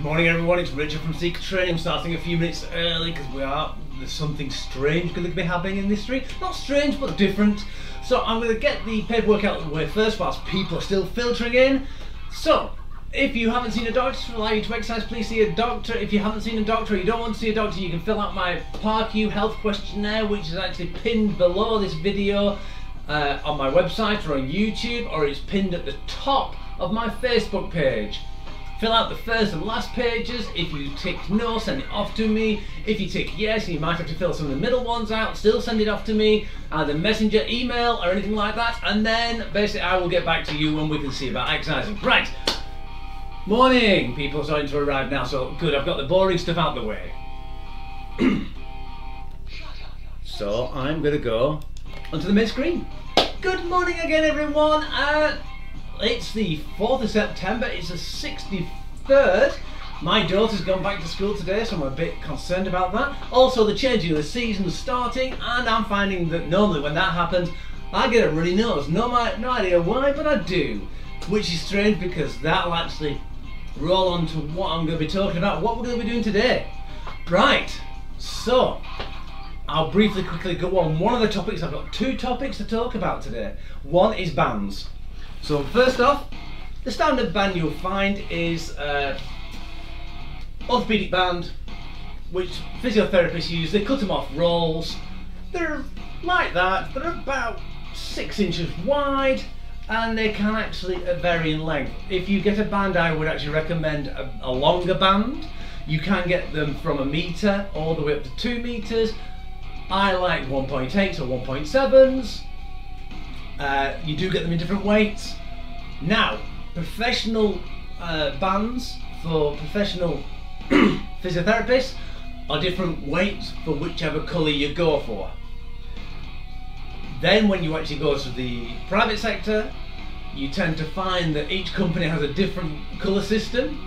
morning everyone, it's Richard from Sept Training. I'm starting a few minutes early because there's something strange going to be happening in this street. Not strange, but different. So I'm going to get the paperwork out of the way first whilst people are still filtering in. So, if you haven't seen a doctor to allow you to exercise, please see a doctor. If you haven't seen a doctor or you don't want to see a doctor, you can fill out my ParkU health questionnaire, which is actually pinned below this video on my website or on YouTube, or it's pinned at the top of my Facebook page. Fill out the first and last pages. If you tick no, send it off to me. If you tick yes, you might have to fill some of the middle ones out, still send it off to me, either messenger, email or anything like that, and then basically I will get back to you when we can see about exercising. Right, morning, people are starting to arrive now, so good, I've got the boring stuff out the way. So I'm going to go onto the main screen. Good morning again everyone. It's the 4th of September, it's the 63rd. My daughter's gone back to school today, so I'm a bit concerned about that. Also, the changing of the season's starting, and I'm finding that normally when that happens, I get a runny nose. No idea why, but I do. Which is strange because that'll actually roll on to what I'm going to be talking about, what we're going to be doing today. Right, so I'll quickly go on one of the topics. I've got two topics to talk about today. One is bands. So first off, the standard band you'll find is orthopedic band, which physiotherapists use. They cut them off rolls. They're like that. They're about 6 inches wide, and they can actually vary in length. If you get a band, I would actually recommend a longer band. You can get them from 1 meter all the way up to 2 meters. I like 1.8s or 1.7s. You do get them in different weights. Now, professional bands for professional physiotherapists are different weights for whichever colour you go for. Then when you actually go to the private sector, you tend to find that each company has a different colour system.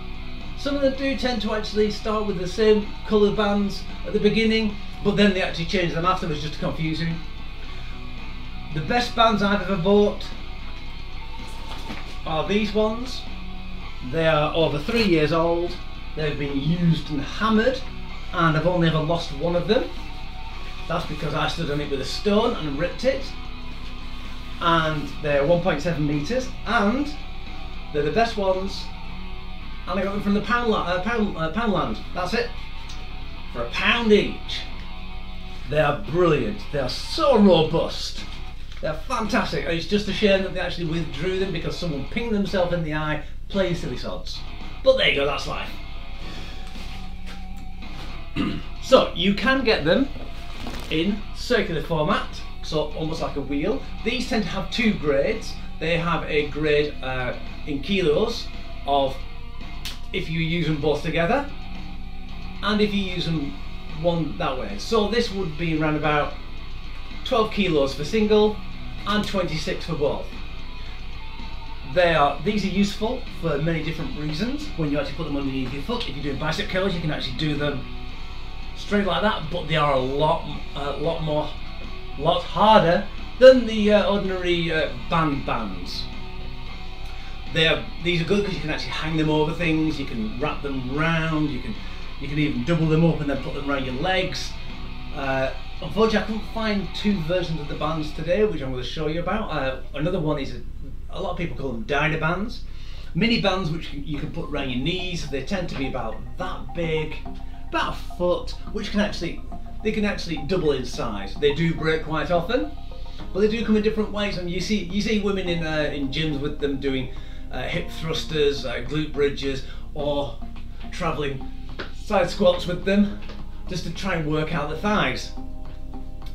Some of them do tend to actually start with the same colour bands at the beginning, but then they actually change them afterwards just to confuse you. The best bands I've ever bought are these ones. They are over 3 years old. They've been used and hammered, and I've only ever lost one of them. That's because I stood on it with a stone and ripped it. And they're 1.7 meters, and they're the best ones. And I got them from the Poundland. That's it. For £1 each. They are brilliant. They are so robust. They're fantastic. It's just a shame that they actually withdrew them because someone pinged themselves in the eye playing silly sods. But there you go, that's life. So you can get them in circular format, so almost like a wheel. These tend to have 2 grades. They have a grade in kilos of if you use them both together, and if you use them one that way. So this would be around about 12 kilos for single and 26 for both. These are useful for many different reasons. When you actually put them underneath your foot, if you're doing bicep curls, you can actually do them straight like that, but they are a lot harder than the ordinary bands. These are good because you can actually hang them over things, you can wrap them round, you can even double them up and then put them around your legs. Unfortunately, I couldn't find 2 versions of the bands today, which I'm going to show you about. Another one is, a lot of people call them Dyna bands. Mini bands which you can put around your knees. They tend to be about that big, about a foot, which can actually double in size. They do break quite often, but they do come in different ways. And you see women in gyms with them doing hip thrusters, glute bridges, or travelling side squats with them, just to try and work out the thighs.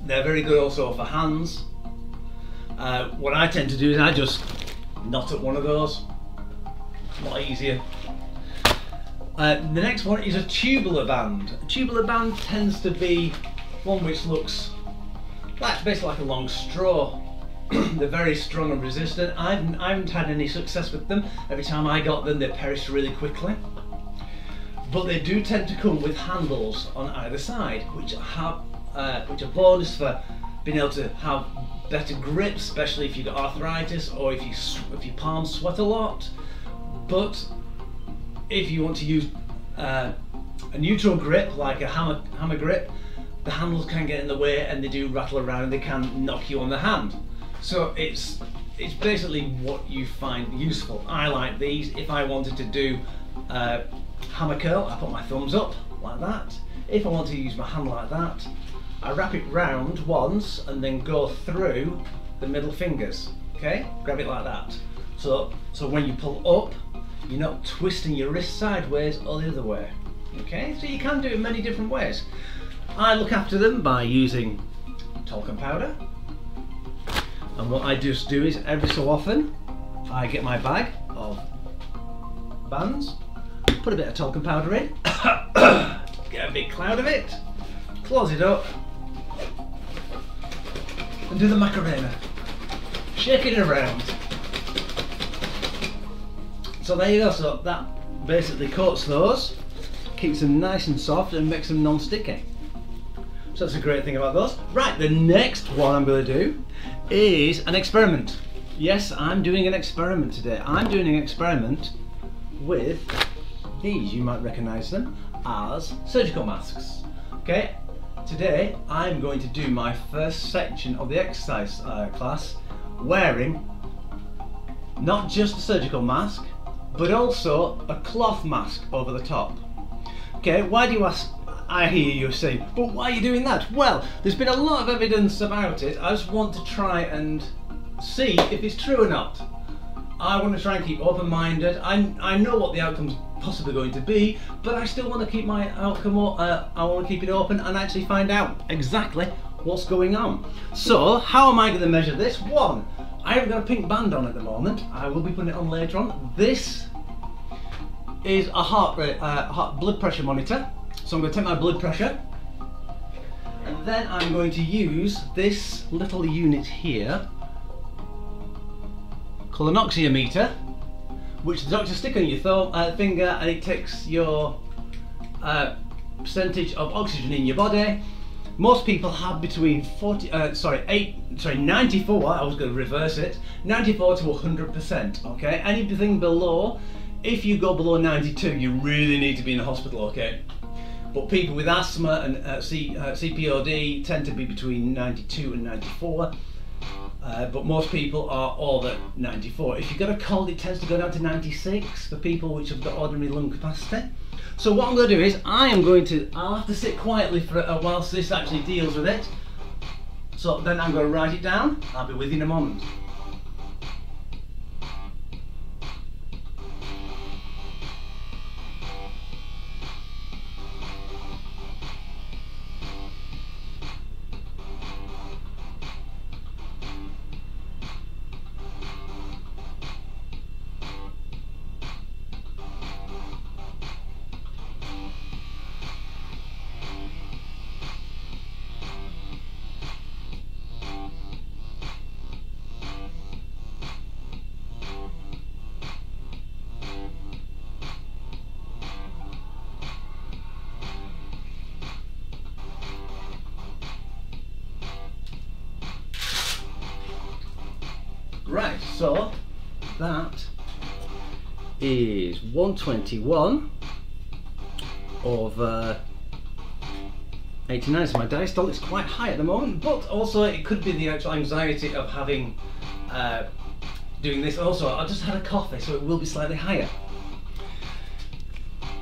They're very good also for hands. What I tend to do is I just knot up one of those. A lot easier. The next one is a tubular band. A tubular band tends to be one which looks basically like a long straw. They're very strong and resistant. I haven't had any success with them. Every time I got them, they perished really quickly. But they do tend to come with handles on either side, which are bonus for being able to have better grip, especially if you've got arthritis or if your palms sweat a lot. But if you want to use a neutral grip, like a hammer grip, the handles can get in the way and they do rattle around and they can knock you on the hand. So it's basically what you find useful. I like these. If I wanted to do hammer curl, I put my thumbs up like that. If I want to use my hand like that, I wrap it round once and then go through the middle fingers. Okay, grab it like that. So when you pull up, you're not twisting your wrist sideways or the other way. Okay, so you can do it in many different ways. I look after them by using talcum powder. And what I just do is every so often, I get my bag of bands, put a bit of talcum powder in, get a big cloud of it, close it up, and do the Macarena. Shake it around. So there you go, so that basically coats those, keeps them nice and soft and makes them non-sticky. So that's a great thing about those. Right, the next one I'm going to do is an experiment. Yes, I'm doing an experiment today. I'm doing an experiment with these. You might recognise them as surgical masks. Okay, today I'm going to do my first section of the exercise class wearing not just a surgical mask, but also a cloth mask over the top. Okay, why do you ask? I hear you saying, but why are you doing that? Well, there's been a lot of evidence about it. I just want to try and see if it's true or not. I want to try and keep open-minded. I know what the outcome's possibly going to be, but I still want to keep my outcome, I want to keep it open and actually find out exactly what's going on. So, how am I going to measure this? One, I haven't got a pink band on at the moment. I will be putting it on later on. This is a heart blood pressure monitor. So I'm going to take my blood pressure and then I'm going to use this little unit here called an oxymeter, which the doctor stick on your finger, and it takes your percentage of oxygen in your body. Most people have between 94, I was going to reverse it, 94 to 100%, okay? Anything below, if you go below 92, you really need to be in the hospital, okay? But people with asthma and CPOD tend to be between 92 and 94. But most people are over 94. If you've got a cold, it tends to go down to 96 for people which have got ordinary lung capacity. So what I'm going to do is I'll have to sit quietly for whilst this actually deals with it. So then I'm going to write it down. I'll be with you in a moment. Right, so that is 121 over 89, so my diastole is quite high at the moment, but also it could be the actual anxiety of having doing this. Also, I just had a coffee, so it will be slightly higher.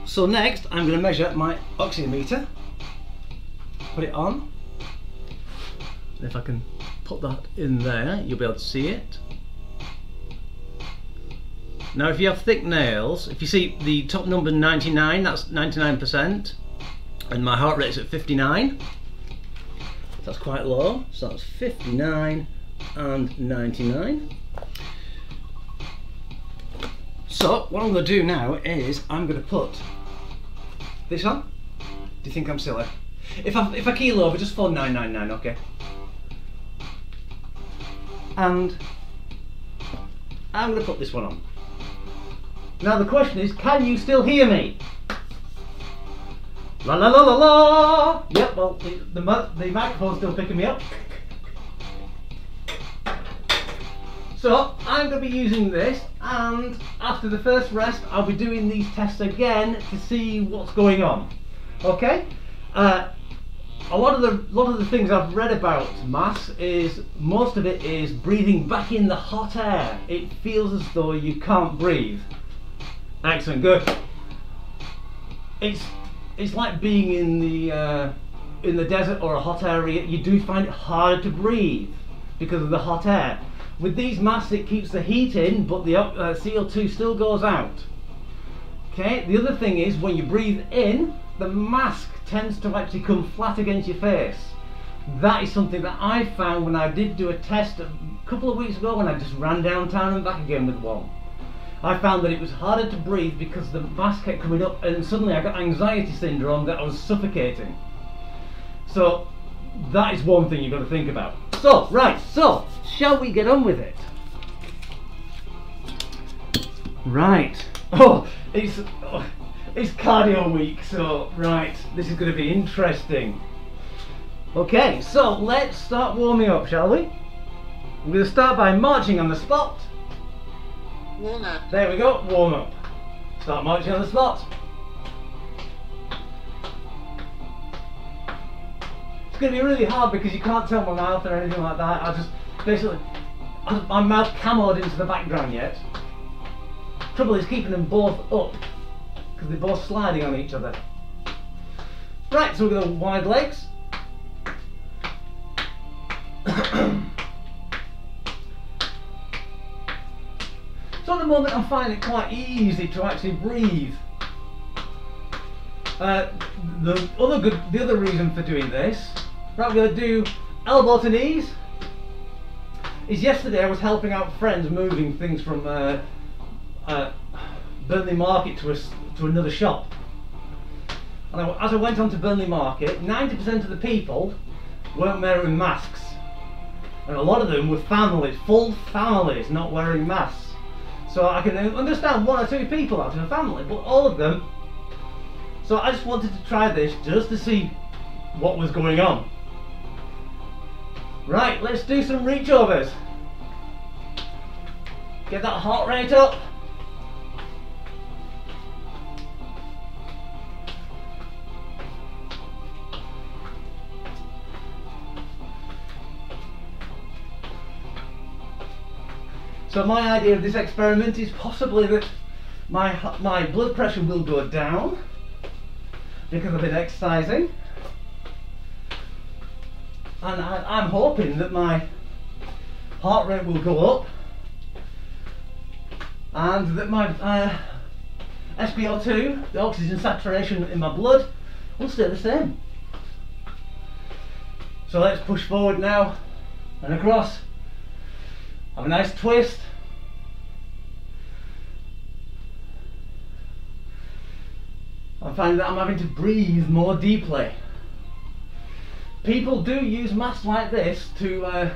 So next, I'm going to measure my oxymeter, put it on, and if I can put that in there, you'll be able to see it. Now if you have thick nails, if you see the top number 99, that's 99%, and my heart rate's at 59, that's quite low, so that's 59 and 99. So what I'm going to do now is I'm going to put this on. Do you think I'm silly? If I keel over, just 4999, okay? And I'm going to put this one on. Now the question is, can you still hear me? La la la la la! Yep, well, the microphone's still picking me up. So I'm going to be using this, and after the first rest I'll be doing these tests again to see what's going on. Okay? A lot of the things I've read about mass is, most of it is breathing back in the hot air. It feels as though you can't breathe. Excellent, good. It's like being in the desert or a hot area. You do find it harder to breathe because of the hot air. With these masks it keeps the heat in, but the CO2 still goes out. Okay, the other thing is when you breathe in, the mask tends to actually come flat against your face. That is something that I found when I did do a test a couple of weeks ago when I just ran downtown and back again with one. I found that it was harder to breathe because the mask kept coming up, and suddenly I got anxiety syndrome that I was suffocating. So that is one thing you've got to think about. So, right, so shall we get on with it? Right. It's cardio week, so right, this is going to be interesting. Okay, so let's start warming up, shall we? We're going to start by marching on the spot. Warm up. There we go, warm up. Start marching on the spot. It's going to be really hard because you can't tell my mouth or anything like that. I just basically, my mouth camoed into the background yet. Trouble is keeping them both up because they're both sliding on each other. Right, so we're going to wide legs. So at the moment I'm finding it quite easy to actually breathe. The other reason for doing this, right, we're going to do elbow to knees. Is yesterday I was helping out friends moving things from Burnley Market to another shop. And as I went on to Burnley Market, 90% of the people weren't wearing masks. And a lot of them were families, full families, not wearing masks. So I can understand one or two people out of a family, but all of them. So I just wanted to try this just to see what was going on. Right, let's do some reach overs. Get that heart rate up. So my idea of this experiment is possibly that my blood pressure will go down because I've been exercising, and I'm hoping that my heart rate will go up and that my SpO2, the oxygen saturation in my blood, will stay the same. So let's push forward now and across. Have a nice twist. I find that I'm having to breathe more deeply. People do use masks like this to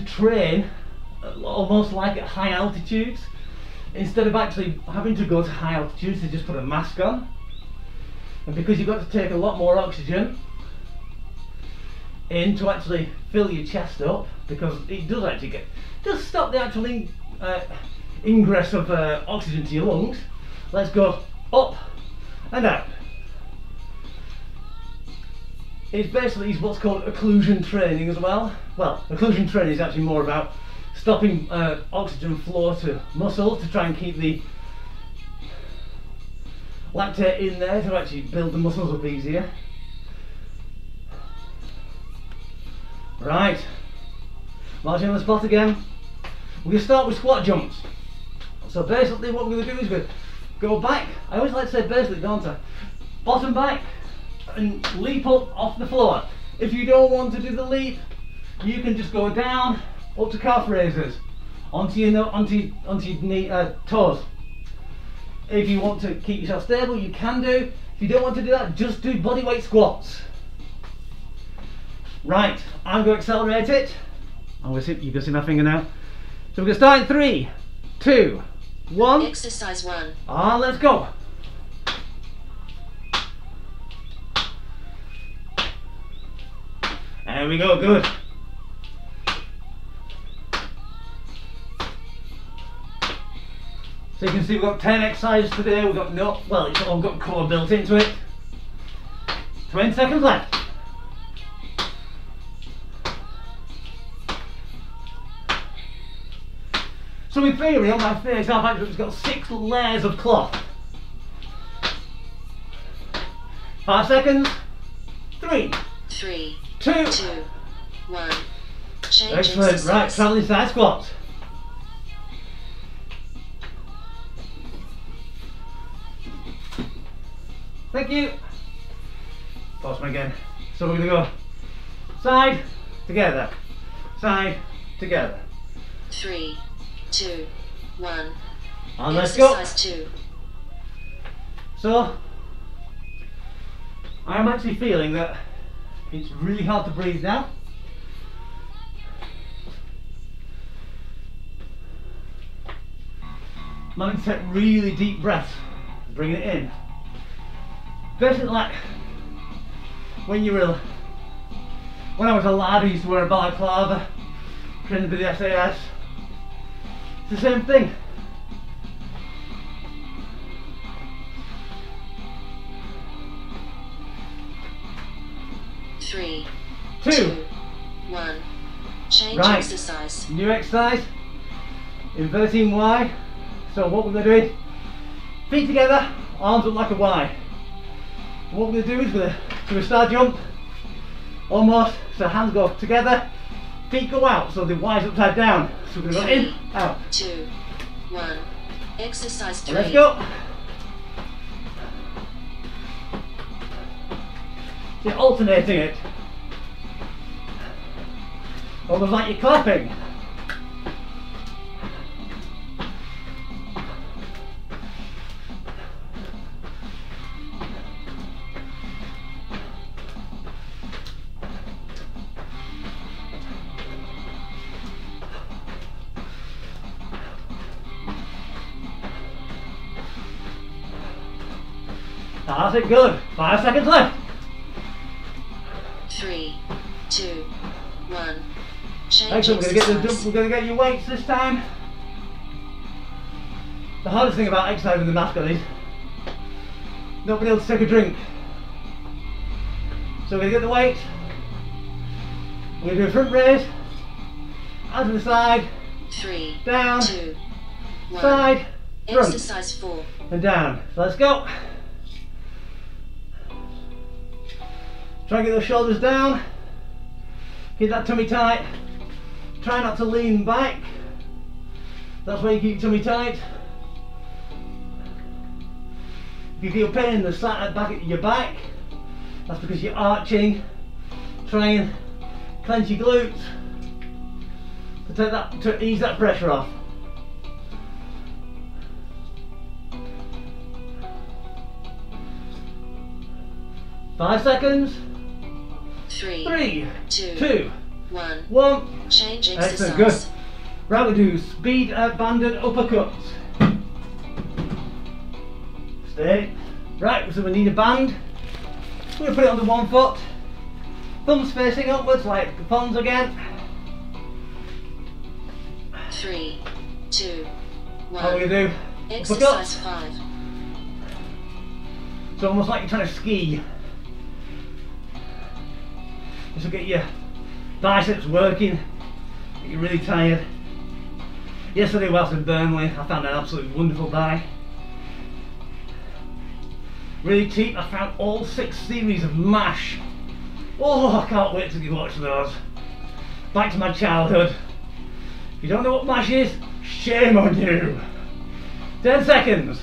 train almost like at high altitudes. Instead of actually having to go to high altitudes, they just put a mask on. And because you've got to take a lot more oxygen in to actually fill your chest up, because it does actually does stop the actual ingress of oxygen to your lungs. Let's go up and out. It's basically what's called occlusion training as well. Well, occlusion training is actually more about stopping oxygen flow to muscle to try and keep the lactate in there to actually build the muscles up easier. Right, marching on the spot again. We're going to start with squat jumps. So basically what we're going to do is go back. I always like to say basically, don't I? Bottom back and leap up off the floor. If you don't want to do the leap, you can just go down up to calf raises onto your knee, toes. If you want to keep yourself stable, you can do. If you don't want to do that, just do bodyweight squats. Right, I'm going to accelerate it. You can see my finger now. So we're going to start in 3, 2, 1. Exercise 1. Let's go. There we go, good. So you can see we've got 10 exercises today, we've got no, well, it's all got core built into it. 20 seconds left. So in theory, on my face, I've actually got 6 layers of cloth. 5 seconds. 3, 2, 1. Change excellent, exercise. right, travelling side squats. Thank you. Pause me again. So we're going to go side, together, side, together. 3, 2, 1. And let's go. Exercise 2. So, I'm actually feeling that it's really hard to breathe now. I'm having to take really deep breaths, bringing it in. Basically like when when I was a lad, I used to wear a balaclava, training for the SAS. It's the same thing. Three, 2, 1. Change right, exercise. new exercise, inverting Y. So what we're going to do is feet together, arms up like a Y. And what we're going to do is we're going to do a star jump, almost, so hands go together, feet go out, so the Y's upside down. So we're going to go in, out. 2, 1. Exercise 3. Let's go. You're alternating it. Almost like you're clapping. That's it, good. 5 seconds left. 3, 2, 1. Change Excellent, exercise. we're going to get your weights this time. The hardest thing about exercising with the mascot is not being able to take a drink. So we're going to get the weights. We're going to do a front raise, out to the side, 3, down, 2, 1. side, front, Exercise 4. and down. So let's go. Try and get those shoulders down. Keep that tummy tight. Try not to lean back. That's where you keep your tummy tight. If you feel pain in the back of your back, that's because you're arching. Try and clench your glutes to ease that pressure off. Five seconds. 3, 2, 1. Change exercise. Excellent, good. Right, we do speed banded uppercuts. Stay. Right, so we need a band. We're going to put it onto one foot. Thumbs facing upwards like the palms again. 3, 2, 1. How are we going to do? Exercise Uppercuts. 5. So almost like you're trying to ski. This will get your biceps working, get you really tired. Yesterday whilst in Burnley, I found an absolutely wonderful buy. Really cheap, I found all 6 series of MASH. Oh, I can't wait till you watch those. Back to my childhood. If you don't know what MASH is, shame on you. 10 seconds.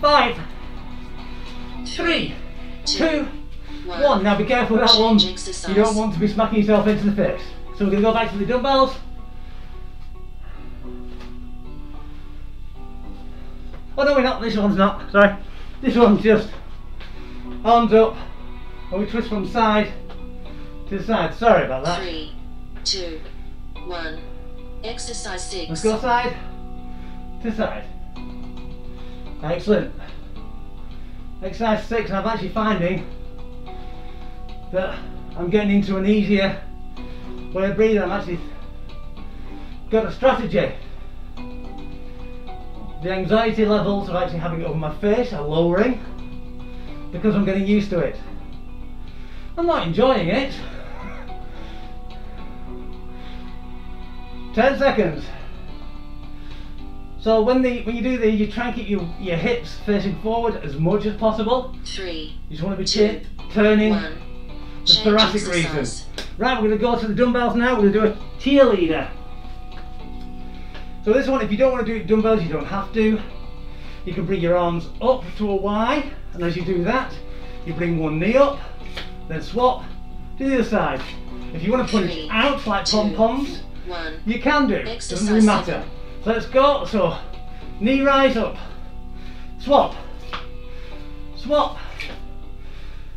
5, 3, 2, 1. Now be careful with that one. Exercise. You don't want to be smacking yourself into the face. So we're going to go back to the dumbbells. Oh no, we're not. This one's not. Sorry. This one's just arms up and we twist from side to the side. Sorry about that. 3, 2, 1. Exercise 6. Let's go side to side. Excellent. Exercise 6, and I'm actually finding that I'm getting into an easier way of breathing. I'm actually got a strategy. The anxiety levels of actually having it over my face are lowering because I'm getting used to it. I'm not enjoying it. 10 seconds. So when you do these, you try and keep your hips facing forward as much as possible. 3. You just want to be 2, turning 1. for Change thoracic exercise. reasons. Right, we're going to go to the dumbbells now. We're going to do a cheerleader. So this one, if you don't want to do dumbbells, you don't have to. You can bring your arms up to a Y, and as you do that, you bring one knee up, then swap to the other side. If you want to punch 3, out like 2, pom-poms, 1. you can do. Exercise Doesn't really matter. So let's go. So knee rise up, swap, swap.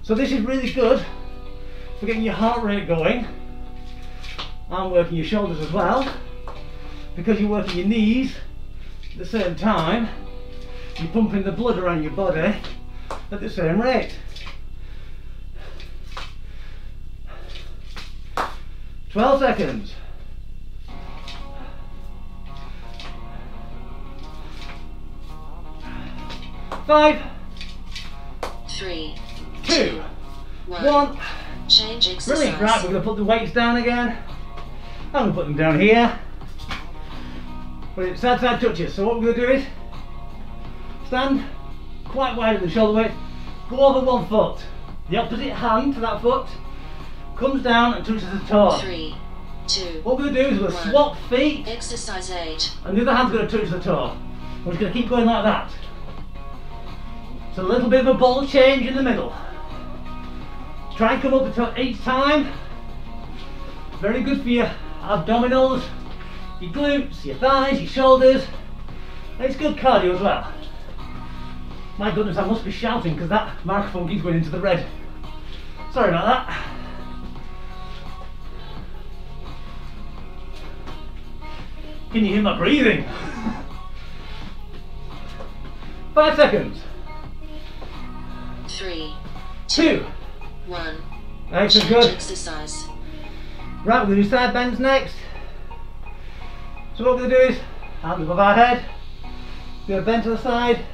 So this is really good for getting your heart rate going and working your shoulders as well, because you're working your knees at the same time. You're pumping the blood around your body at the same rate. 12 seconds. 5, 3, 2, 1. 1. Change exercise. Brilliant. Right, we're going to put the weights down again. I'm going to put them down here. But it's side touches. So what we're going to do is stand quite wide at the shoulder weight. Go over one foot. The opposite hand to that foot comes down and touches the toe. 3, 2. What we're going to do is we're going to 1. swap feet, Exercise 8. and the other hand's going to touch the toe. We're just going to keep going like that. It's a little bit of a ball change in the middle. Try and come up each time. Very good for your abdominals, your glutes, your thighs, your shoulders. And it's good cardio as well. My goodness, I must be shouting because that microphone keeps going into the red. Sorry about that. Can you hear my breathing? 5 seconds. 3, 2. 1. Excellent, Change good. exercise. Right, we're going to do side bends next. So what we're going to do is hands above our head. We're going to bend to the side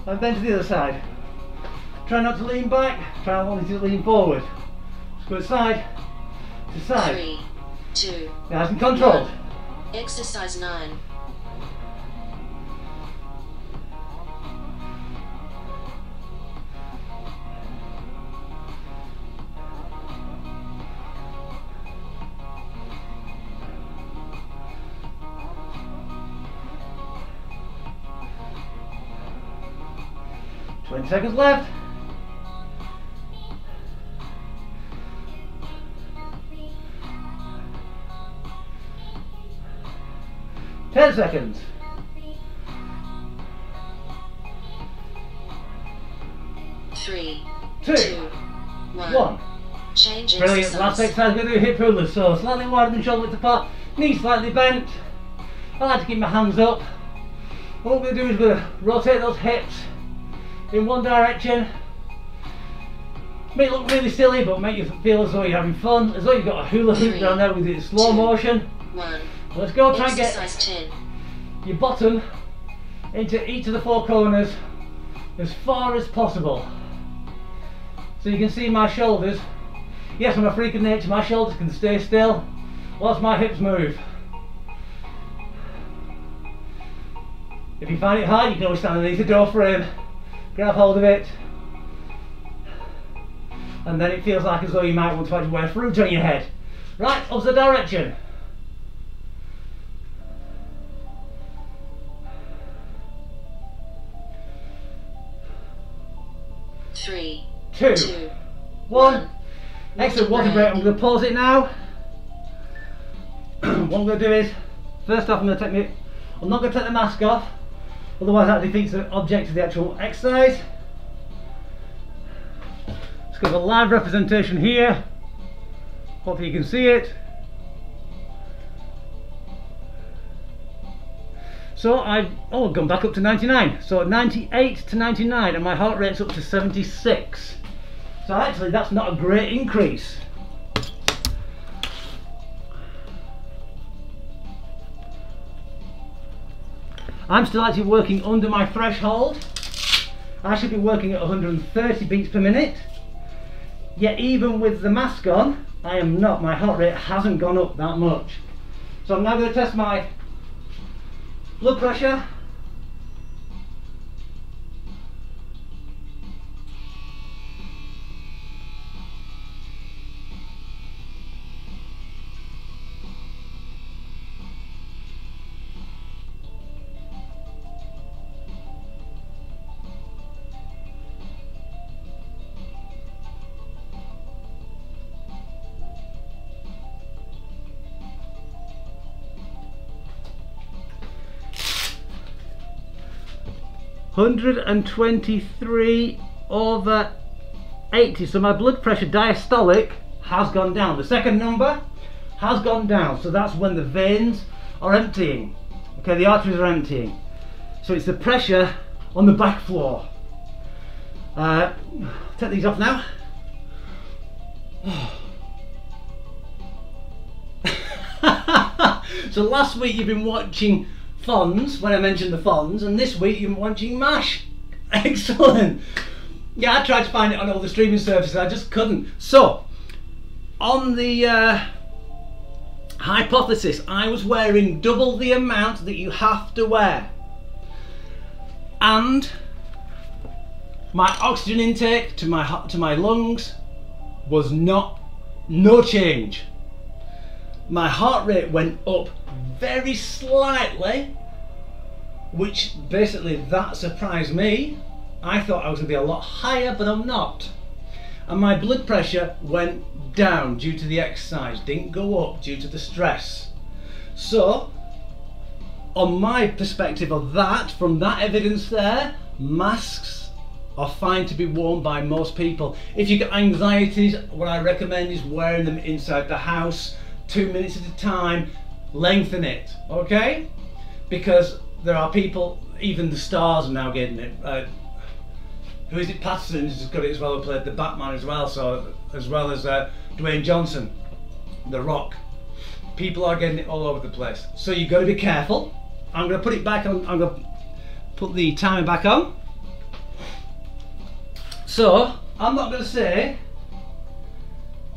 and bend to the other side. Try not to lean back, try only to lean forward. Just go side to side. 3, 2. Nice and controlled. 1. Exercise 9. Seconds left. Ten seconds. 3, 2, 1. Change Brilliant. exercise. Last exercise, we're going to do hip rollers. So slightly wider than shoulder width apart, knees slightly bent. I like to keep my hands up. What we're going to do is we're going to rotate those hips in one direction. Make it look really silly, but make you feel as though you're having fun, as though you've got a hula hoop 3, down there with it in slow 2, motion. 1. Let's go. Try and Exercise get 10. your bottom into each of the four corners as far as possible. So you can see my shoulders. Yes, I'm a freak of nature. My shoulders can stay still whilst my hips move. If you find it hard, you can always stand underneath the door frame, grab hold of it, and then it feels like as though you might want to actually wear fruit on your head. Right, opposite direction. Three, 2, 2, 1. Excellent, water break. I'm going to pause it now. What I'm going to do is, first off, I'm not going to take the mask off, otherwise that defeats the object of the actual exercise. Let's give a live representation here. Hopefully you can see it. So I've gone back up to 99. So 98 to 99 and my heart rate's up to 76. So actually that's not a great increase. I'm still actually working under my threshold. I should be working at 130 beats per minute. Yet even with the mask on, I am not. My heart rate hasn't gone up that much. So I'm now going to test my blood pressure. (123/80). So my blood pressure diastolic has gone down. The second number has gone down. So that's when the veins are emptying. Okay, the arteries are emptying. So it's the pressure on the back floor. Take these off now. So last week you've been watching Fonz when I mentioned the Fonz, and this week you've been watching MASH. Excellent. Yeah, I tried to find it on all the streaming services, I just couldn't. So, on the hypothesis, I was wearing double the amount that you have to wear, and my oxygen intake to my lungs was no change. My heart rate went up very slightly, which basically that surprised me. I thought I was going to be a lot higher, but I'm not. And my blood pressure went down due to the exercise, didn't go up due to the stress. So, on my perspective of that, from that evidence there, masks are fine to be worn by most people. If you get anxieties, what I recommend is wearing them inside the house, 2 minutes at a time, lengthen it, okay? Because there are people, even the stars are now getting it. Who is it? Patterson's just got it as well, who played the Batman as well, so as well as Dwayne Johnson, The Rock. People are getting it all over the place. So you've got to be careful. I'm going to put it back on, I'm going to put the timer back on. So, I'm not going to say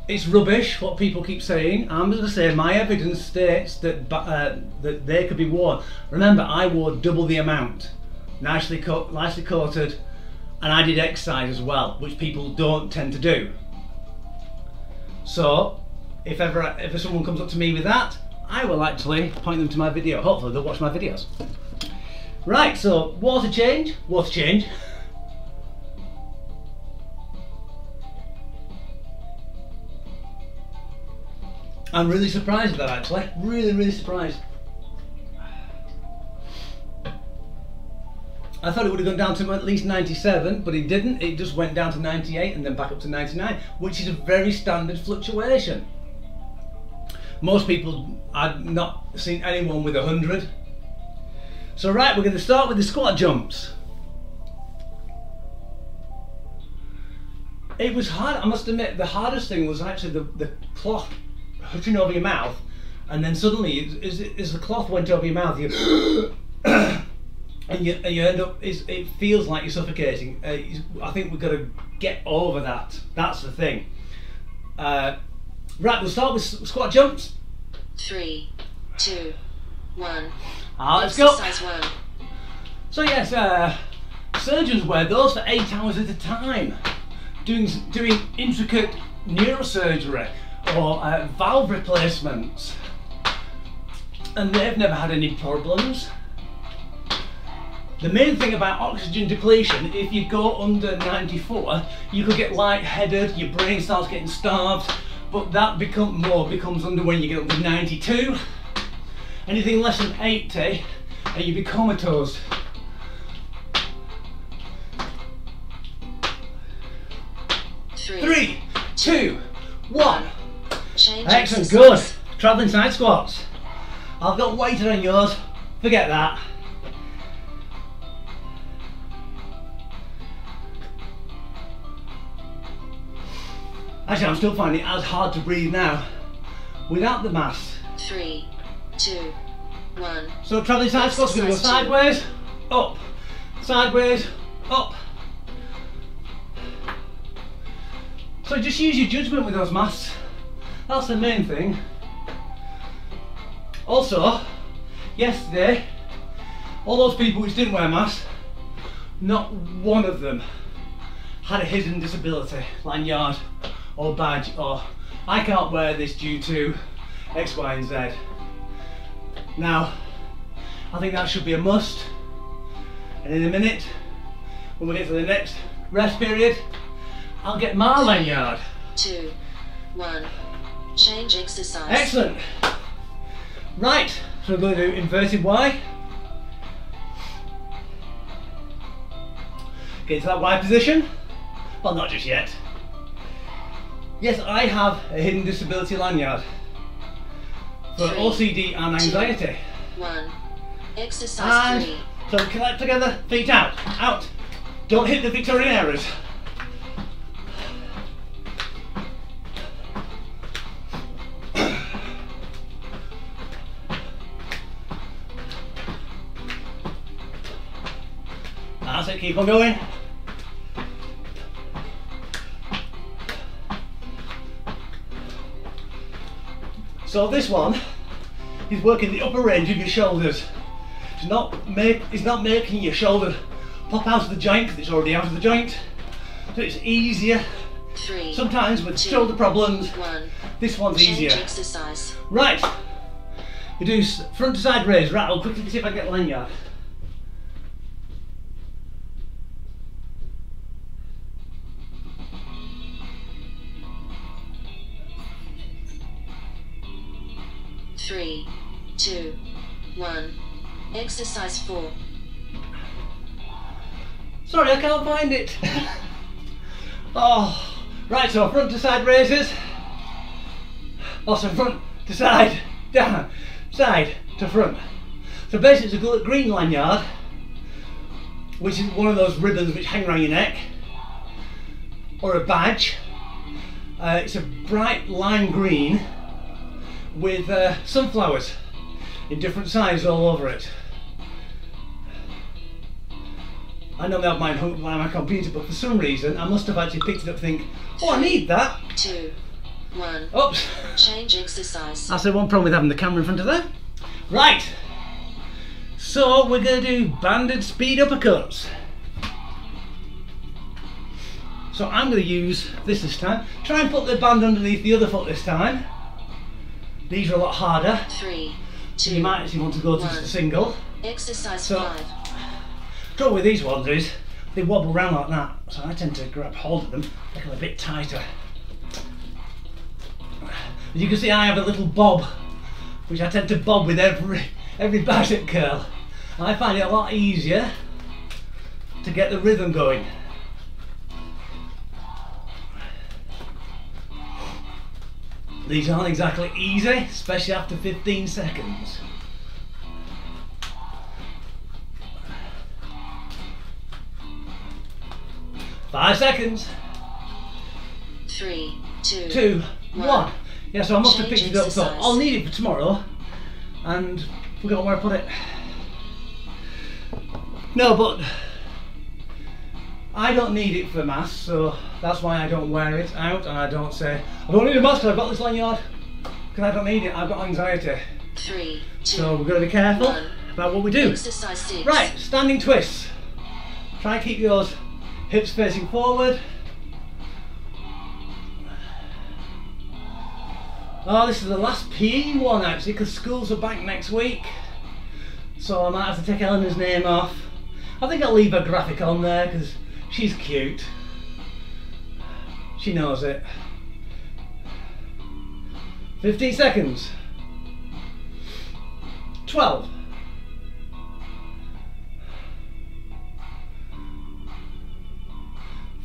it's rubbish what people keep saying. I'm just going to say my evidence states that that they could be worn. Remember, I wore double the amount, nicely coated, and I did exercise as well, which people don't tend to do. So, if ever someone comes up to me with that, I will actually point them to my video. Hopefully they'll watch my videos. Right, so water change. I'm really surprised at that, actually. Really surprised. I thought it would have gone down to at least 97, but it didn't. It just went down to 98 and then back up to 99, which is a very standard fluctuation. Most people, I've not seen anyone with 100. So right, we're going to start with the squat jumps. It was hard, I must admit. The hardest thing was actually the cloth hitting over your mouth, and then suddenly, as the cloth went over your mouth, you and you end up, it feels like you're suffocating. I think we've got to get over that. That's the thing. Right, we'll start with squat jumps. 3, 2, 1. Let's go. Exercise 1. So yes, surgeons wear those for 8 hours at a time, doing intricate neurosurgery or valve replacements, and they've never had any problems. The main thing about oxygen depletion, if you go under 94, you could get lightheaded, your brain starts getting starved, but that becomes under when you get up to 92. Anything less than 80, and you be comatose. Three, two, 1. Change Excellent, exercise. good. Travelling side squats. I've got weighted on yours, forget that. Actually, I'm still finding it as hard to breathe now without the mask. 3, 2, 1. So travelling side squats, we're going to go sideways, up, sideways, up. So just use your judgment with those masks. That's the main thing. Also, yesterday, all those people which didn't wear masks, not one of them had a hidden disability, lanyard or badge, or I can't wear this due to X, Y and Z. Now, I think that should be a must. And in a minute, when we get to the next rest period, I'll get my lanyard. 2, 1. Change exercise. Excellent. Right, so we're going to do inverted Y. Get to that Y position. Well, not just yet. Yes, I have a hidden disability lanyard for 3, OCD and anxiety. 2, 1. Exercise 3. So collect together, feet out, out. Don't hit the Victorian errors. That's it, keep on going. So this one is working the upper range of your shoulders. It's not making your shoulder pop out of the joint because it's already out of the joint. So it's easier. 3, Sometimes with 2, shoulder problems, 1. this one's Change easier. exercise. Right, we do front to side raise. Right, I'll quickly see if I can get lanyard. Three, 2, 1. Exercise 4. Sorry, I can't find it. Oh, right, so front to side raises. Also front to side, down, side to front. So basically it's a green lanyard, which is one of those ribbons which hang around your neck, or a badge. It's a bright lime green with sunflowers in different sizes all over it. I normally have mine hung by my computer, but for some reason I must have actually picked it up and think, oh, I need that. 2, 1. Oops. Change exercise. That's the one problem with having the camera in front of there. Right. So we're going to do banded speed uppercuts. So I'm going to use this time. Try and put the band underneath the other foot this time. These are a lot harder. 3, So 2, you might actually want to go to just a single. Exercise So, 5. trouble with these ones is they wobble around like that, so I tend to grab hold of them, make them a bit tighter. As you can see, I have a little bob, which I tend to bob with every bicep curl. And I find it a lot easier to get the rhythm going. These aren't exactly easy, especially after 15 seconds. Five seconds. 3, 2, 2, 1. Yeah, so I must have Change picked it up, so exercise. I'll need it for tomorrow. And forgot where I put it. No, but I don't need it for mass, so that's why I don't wear it out, and I don't say, I don't need a mask, I've got this lanyard. Because I don't need it, I've got anxiety. 3, 2, So we've got to be careful 1. about what we do. Exercise 6. Right, standing twists. Try and keep yours hips facing forward. Oh, this is the last PE one actually, because schools are back next week. So I might have to take Eleanor's name off. I think I'll leave her graphic on there because she's cute. She knows it. 15 seconds. 12.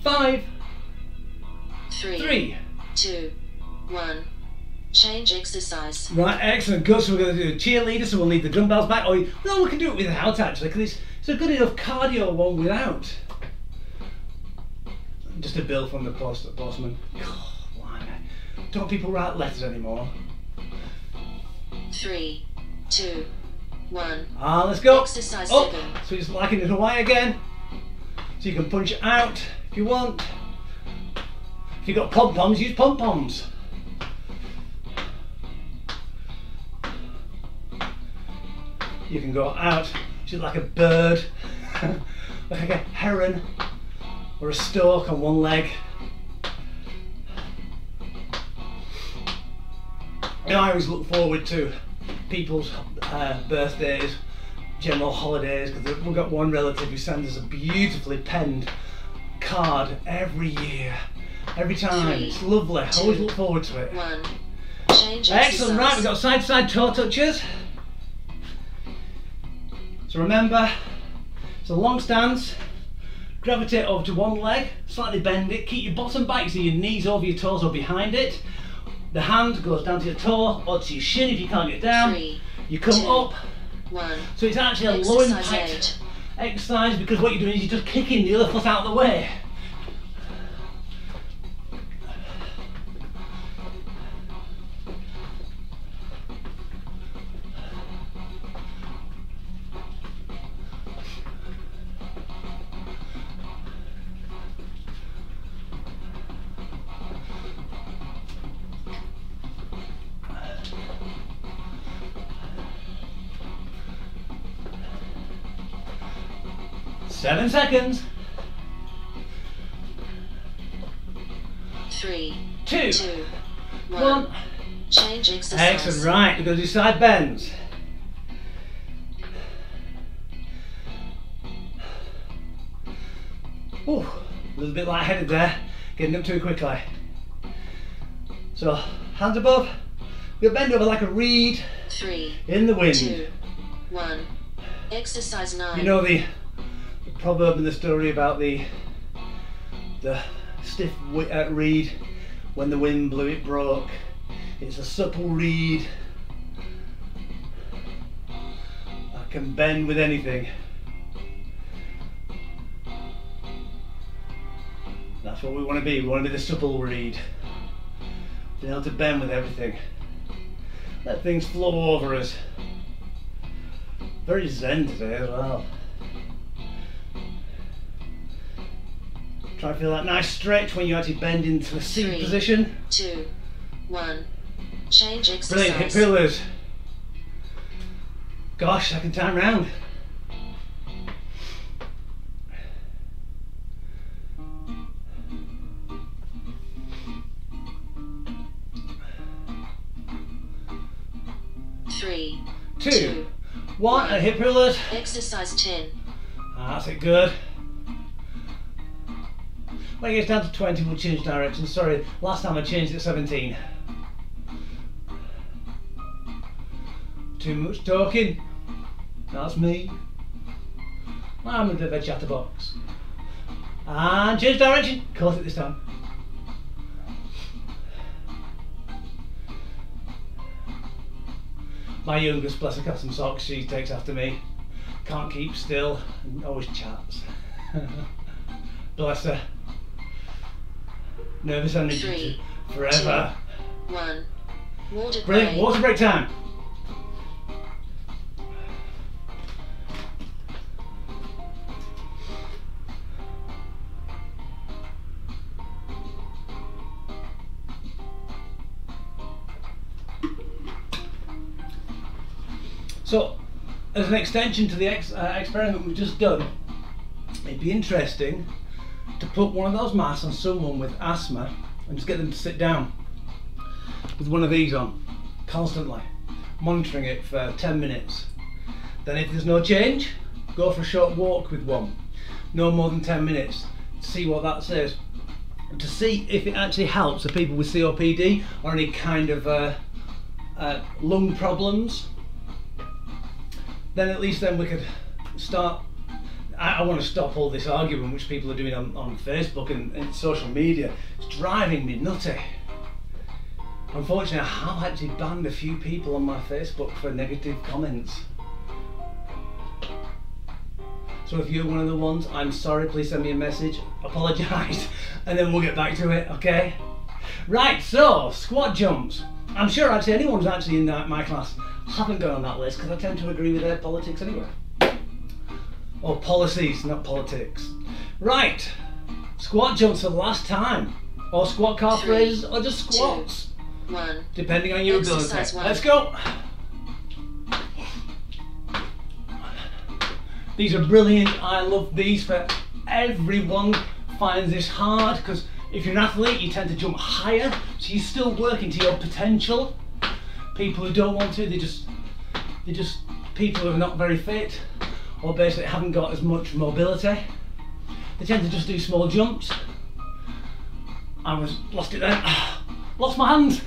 5, 3. 2, 1. Change exercise. Right, excellent, good. So we're going to do a cheerleader, so we'll need the dumbbells back. Or no, we can do it without actually, because it's a good enough cardio one without. Just a bill from the postman. Oh, blimey. Don't people write letters anymore? 3, 2, 1. Let's go. Exercise Up. 7. So it's like in Hawaii again. So you can punch it out if you want. If you've got pom-poms, use pom-poms. You can go out just like a bird, like a heron or a stork on one leg. You know, I always look forward to people's birthdays, general holidays, because we've got one relative who sends us a beautifully penned card every year, every time. 3, It's lovely. I always look forward to it. 1. Change Excellent. exercise. Right, we've got side-to-side toe touches. So remember, it's a long stance. Gravitate over to one leg, slightly bend it, keep your bottom back so your knees over your toes or behind it. The hand goes down to your toe or to your shin if you can't get down. 3, You come 2, up. 1. So it's actually a low Exercise impact 8. exercise, because what you're doing is you're just kicking the other foot out of the way. Seven seconds. 3, 2, 2, 1. 1. Change exercise. Excellent. Right, we're going to do side bends. Ooh, a little bit lightheaded there, getting up too quickly. So, hands above, we'll bend over like a reed 3, in the wind. 2, 1. Exercise 9. You know the proverb in the story about the stiff reed, when the wind blew it broke. It's a supple reed that can bend with anything. That's what we want to be. We want to be the supple reed, being able to bend with everything. Let things flow over us. Very zen today as well. Try to feel that nice stretch when you actually bend into the seat 3, position. 2, 1. Change exercise. Brilliant, hip pillars. Gosh, second time round. Three, 2, 1, and hip pillars. Exercise 10. That's it, good. When it gets down to 20, we'll change direction. Sorry, last time I changed it 17. Too much talking. That's me. I'm a bit of a chatterbox. And change direction. Caught it this time. My youngest, bless her, got some socks. She takes after me. Can't keep still. And always chats. Bless her. Nervous energy 3, forever. 2, 1. Water Brilliant. break. Water break time. So, as an extension to the experiment we've just done, it'd be interesting to put one of those masks on someone with asthma and just get them to sit down with one of these on constantly, monitoring it for 10 minutes. Then if there's no change, go for a short walk with one, no more than 10 minutes, see what that says, to see if it actually helps the people with COPD or any kind of lung problems. Then at least then we could start. I want to stop all this argument which people are doing on Facebook and social media. It's driving me nutty. Unfortunately, I have actually banned a few people on my Facebook for negative comments. So if you're one of the ones, I'm sorry, please send me a message, apologise, and then we'll get back to it, okay? Right, so, squat jumps. I'm sure actually anyone who's actually in my class haven't gone on that list because I tend to agree with their politics anyway. Or policies, not politics. Right, squat jumps for the last time. Or squat calf raises, or just squats. 2, 1. Depending on your ability. Exercise 1. Let's go. These are brilliant. I love these for everyone. Finds this hard because if you're an athlete, you tend to jump higher, so you're still working to your potential. People who don't want to, they're just people who are not very fit or basically haven't got as much mobility. They tend to just do small jumps. Lost it then. Lost my hands.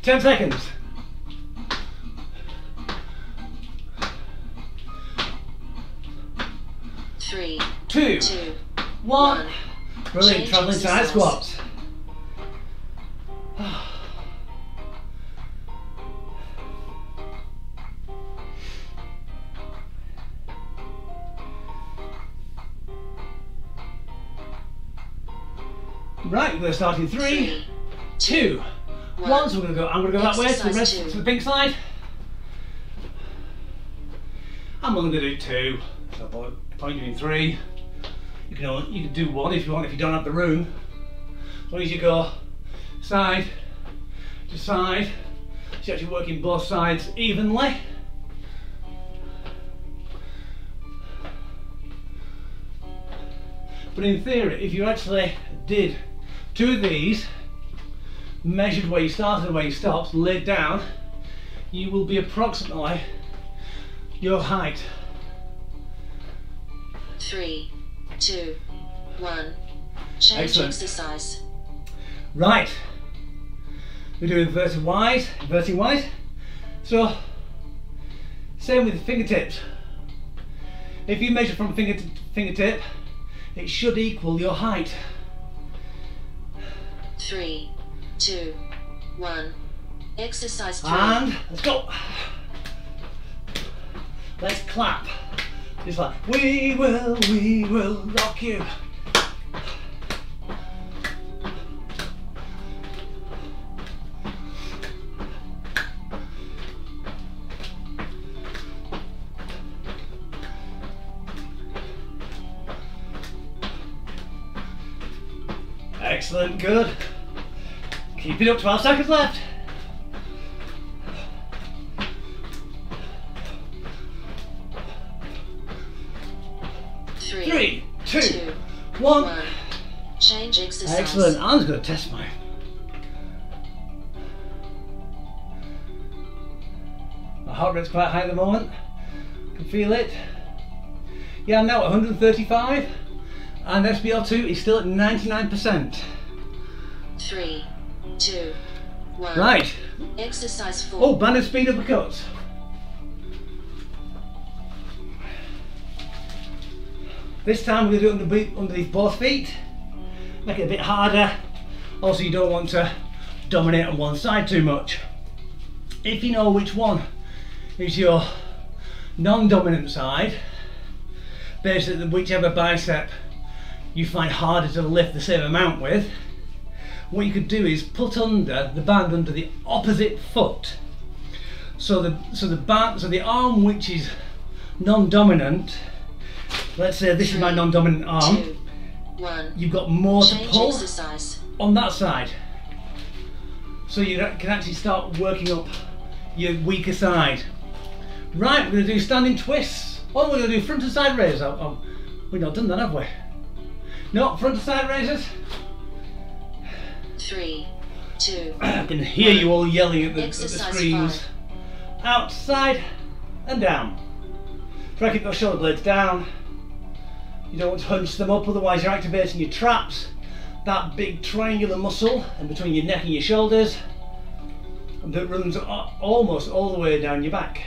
10 seconds. 3, 2, 1. Brilliant. Change Travelling side exercise. squats. Right, we're going to start in 3, 2, 1. So we're going to go. I'm going to go that way to the Exercise rest, 2. to the pink side. I'm only going to do 2. So point doing 3. You can do 1 if you want. If you don't have the room, as long as you go side to side, so you're actually working both sides evenly. But in theory, if you actually did 2 of these, measured where you started and where you stopped, laid down, you will be approximately your height. 3, 2, 1. Change Excellent. exercise. Right, we do inverting wise. So, same with the fingertips. If you measure from fingertip, it should equal your height. 3, 2, 1. Exercise 3. And let's go. Let's clap. Just like, we will rock you. Excellent, good. Keep it up, 12 seconds left. Three, two, 1. Change exercise. Excellent. I'm just going to test mine. My heart rate's quite high at the moment. Can feel it. Yeah, I'm now at 135, and SBL2 is still at 99%. 3, 2, 1. Right. Exercise 4. Oh, banded speed uppercuts. This time we're going to do it underneath both feet. Make it a bit harder. Also, you don't want to dominate on one side too much. If you know which one is your non-dominant side, basically whichever bicep you find harder to lift the same amount with, what you could do is put under the band under the opposite foot. So the arm which is non-dominant, let's say this is my non-dominant arm, 2, 1. you've got more to Change pull exercise. on that side. So you can actually start working up your weaker side. Right, we're going to do standing twists. Oh, we're going to do front and side raises. We've not done that, have we? No, front and side raises. 3, 2. I can hear you all yelling at the Exercise screens. 5. Out, side, and down. Try to keep those shoulder blades down. You don't want to hunch them up, otherwise you're activating your traps. That big triangular muscle in between your neck and your shoulders that runs almost all the way down your back.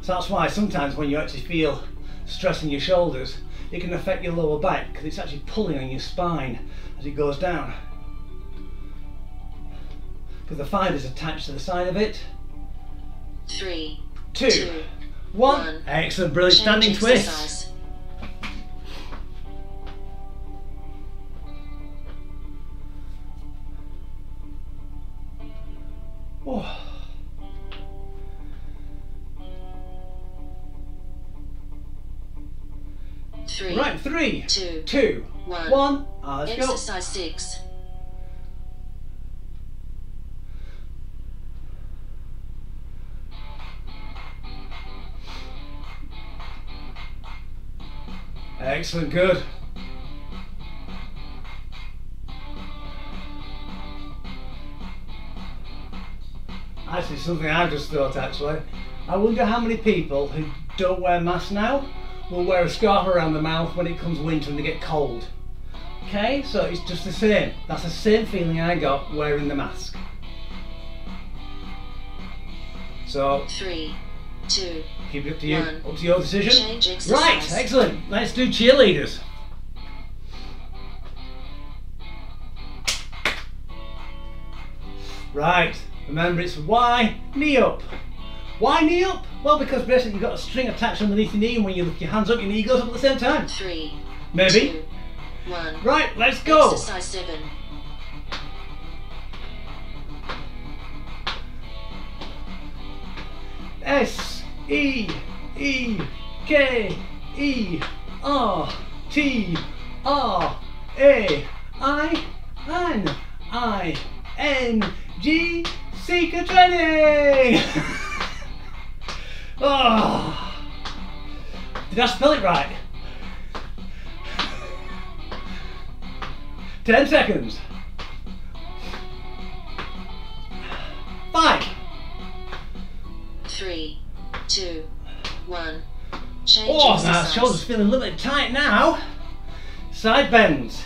So that's why sometimes when you actually feel stress in your shoulders, it can affect your lower back because it's actually pulling on your spine as it goes down. Because the fiber's attached to the side of it. 3, 2, 1. Excellent, brilliant. Standing twist. Oh. Right, 3, 2, 1. Let's go. Exercise 6. Excellent, good. Actually, something I just thought actually. I wonder how many people who don't wear masks now will wear a scarf around the mouth when it comes winter and they get cold. Okay, so it's just the same. That's the same feeling I got wearing the mask. So 3, 2, keep it up to you. 1. Up to your decision. Change exercise. Right, excellent. Let's do cheerleaders. Right, remember it's Y, knee up. Why knee up? Well, because basically you've got a string attached underneath your knee, and when you lift your hands up, your knee goes up at the same time. 3, Maybe. 2, 1. Right, let's go. Exercise 7. S E E K E R T R A I N I N G Seeker training. Oh, did I spell it right? 10 seconds. 5. 3, 2, 1. Change Oh, exercise. now shoulders feeling a little bit tight now. Side bends.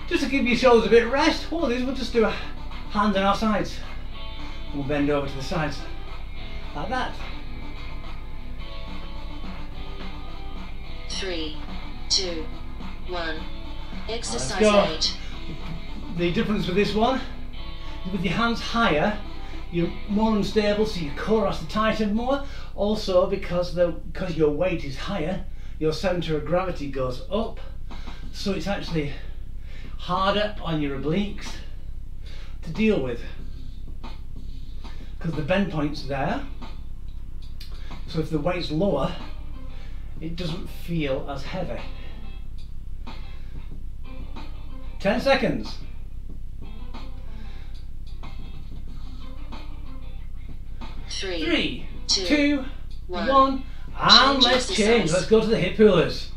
Just to give your shoulders a bit of rest, what we'll do is we'll just do a hand on our sides. We'll bend over to the sides, like that. 3, 2, 1. Exercise go. 8. The difference with this one, with your hands higher, you're more unstable, so your core has to tighten more. Also, because your weight is higher, your centre of gravity goes up, so it's actually harder on your obliques to deal with, because the bend point's there. So if the weight's lower, it doesn't feel as heavy. 10 seconds. 3, 2, 1, and let's change. Let's go to the hip pullers.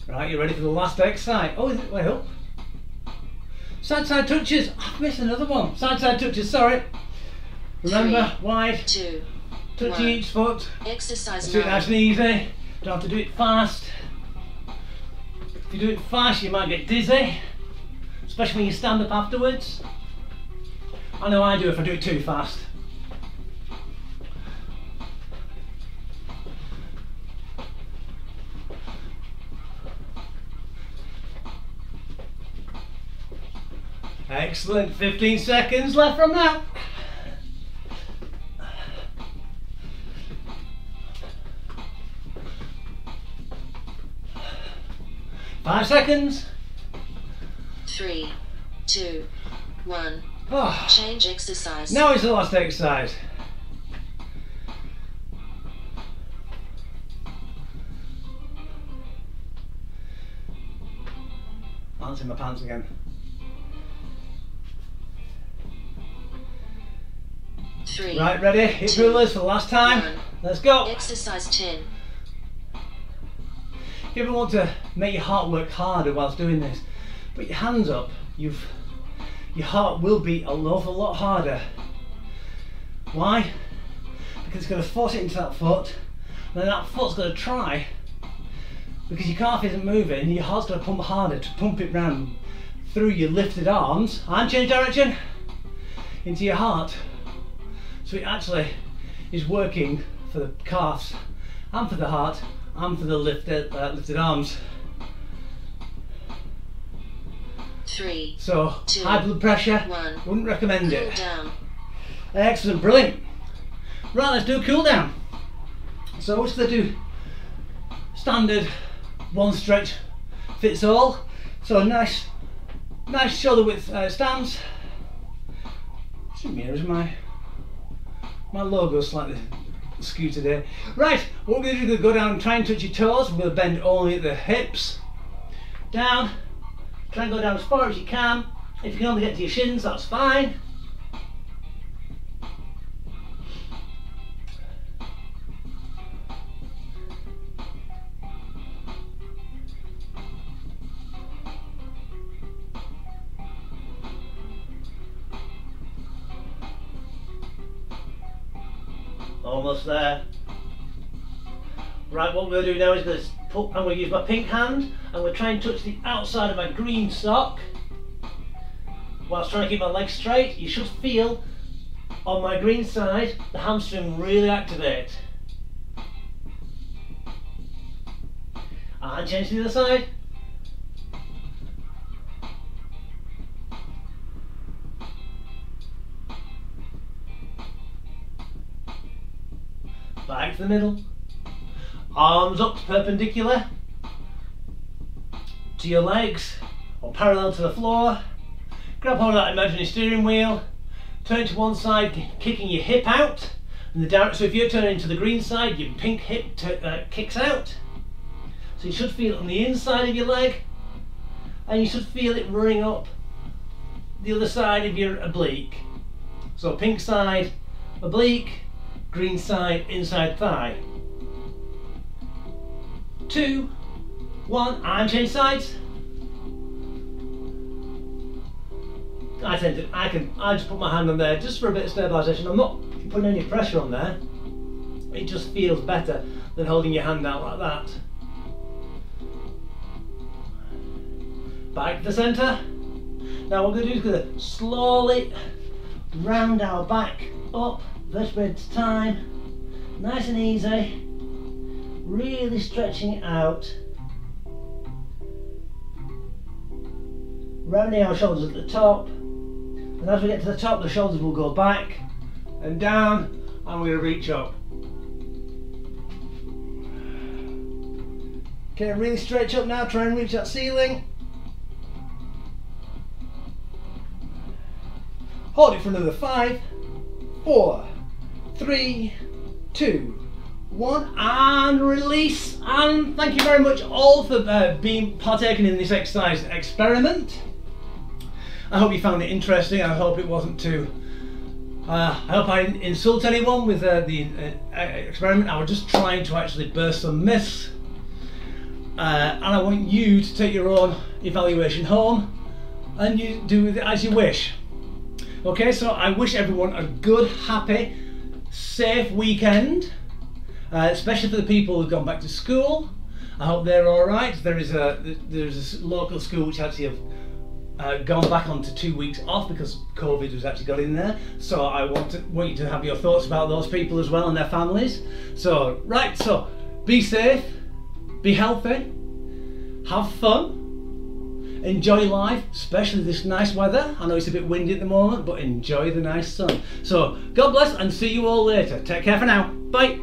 Right, you ready for the last exercise? Oh, is it? Wait up. Side side touches. I've missed another one. Side side touches. Sorry. Remember, 3, wide. 2, Touching 1. each foot. Exercise Do it 9. nice and easy. Don't have to do it fast. If you do it fast, you might get dizzy, especially when you stand up afterwards. I know I do if I do it too fast. Excellent, 15 seconds left from now. Five seconds. 3, 2, 1. Oh. Change exercise. Now is the last exercise. Pants in my pants again. 3. Right, ready? Hip pullers for the last time. 1. Let's go. Exercise 10. If you ever want to make your heart work harder whilst doing this, put your hands up. Your heart will beat an awful lot harder. Why? Because it's going to force it into that foot, and then that foot's going to try, because your calf isn't moving, your heart's going to pump harder to pump it round through your lifted arms and change direction into your heart. So it actually is working for the calves and for the heart and for the lifted arms. 3. So 2, high blood pressure, 1. wouldn't recommend Cool it. down. Excellent, brilliant. Right, let's do a cool down. So we're just going to do standard one stretch fits all. So nice shoulder width stance. Should mirrors my logo slightly skewed today. Right, what we're going to do is go down and try and touch your toes. We'll bend only at the hips. Down. Try and go down as far as you can. If you can only get to your shins, that's fine. Almost there. Right, what we're going to do now is I'm going to use my pink hand. I'm going to try and touch the outside of my green sock whilst trying to keep my legs straight. You should feel on my green side the hamstring really activate. And change to the other side. Back to the middle. Arms up perpendicular to your legs or parallel to the floor. Grab hold of that imaginary steering wheel. Turn to one side, kicking your hip out. So if you're turning to the green side, your pink hip kicks out. So you should feel it on the inside of your leg, and you should feel it running up the other side of your oblique. So pink side, oblique, green side, inside thigh. 2, 1, and change sides. I just put my hand on there just for a bit of stabilisation. I'm not putting any pressure on there. It just feels better than holding your hand out like that. Back to the centre. Now what we're going to do is going to slowly round our back up, vertebrae at a time, nice and easy, really stretching it out, rounding our shoulders at the top, and as we get to the top the shoulders will go back and down, and we're going to reach up. Okay, really stretch up now, try and reach that ceiling. Hold it for another 5, 4, 3, 2, 1, and release. And thank you very much all for partaking in this exercise experiment. I hope you found it interesting. I hope it wasn't too I hope I didn't insult anyone with the experiment. I was just trying to actually burst some myths, and I want you to take your own evaluation home and you do with it as you wish. Okay, so I wish everyone a good, happy, safe weekend, especially for the people who've gone back to school. I hope they're all right. There's a local school which actually have gone back onto 2 weeks off because COVID has actually got in there. So I want you to have your thoughts about those people as well and their families. So so be safe, be healthy, have fun. Enjoy life, especially this nice weather. I know it's a bit windy at the moment, but enjoy the nice sun. So God bless and see you all later. Take care for now. Bye.